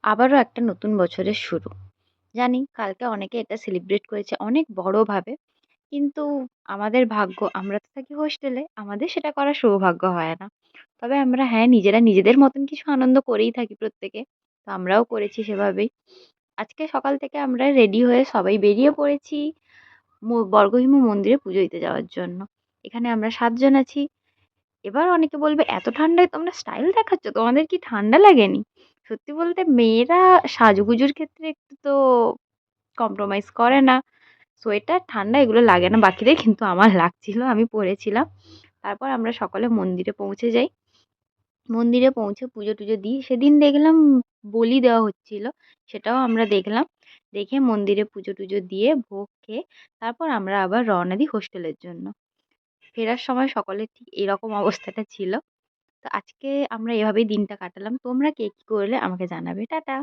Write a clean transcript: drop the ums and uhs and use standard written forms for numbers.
আবারও একটা নতুন বছরের শুরু। জানি কালকে অনেকে এটা সেলিব্রেট করেছে অনেক বড়ভাবে। কিন্তু আমাদের ভাগ্য আমরা তো থাকি হোস্টেলে, আমাদের সেটা করার সৌভাগ্য হয় না। তবে আমরা হ্যাঁ, নিজেরা নিজেদের মতন কিছু আনন্দ করেই থাকি প্রত্যেকে। তো আমরাও করেছি সেভাবেই। আজকে সকাল থেকে আমরা রেডি হয়ে সবাই বেরিয়ে পড়েছি বর্গভীমা মন্দিরে পুজো দিতে যাওয়ার জন্য। এখানে আমরা ৭ জন আছি। এবার অনেকে বলবে, "এত ঠান্ডায় তোমরা স্টাইল দেখাচ্ছ? তোমাদের কি ঠান্ডা লাগেনি?" সত্যি বলতে মেয়েরা সাজুগুজুর ক্ষেত্রে একটু তো কম্প্রোমাইজ করে না। সোয়েটার, ঠান্ডা এগুলো লাগে না। বাকিদের কিন্তু আমার লাগছিল, আমি পড়েছিলাম। তারপর আমরা সকলে মন্দিরে পৌঁছে যাই। মন্দিরে পৌঁছে পুজো-টুজো দিই। সেদিন দেখলাম বলি দেওয়া হচ্ছিল। সেটাও আমরা দেখলাম। দেখে মন্দিরে পুজো-টুজো দিয়ে ভোগ খেয়ে তারপর আমরা আবার রওনা দিই হোস্টেলের জন্য। ফেরার সময় সকলের ঠিক এরকম অবস্থাটা ছিল। তো আজকে আমরা এভাবেই দিনটা কাটালাম। তোমরা কে কি করলে আমাকে জানাবে। টাটা।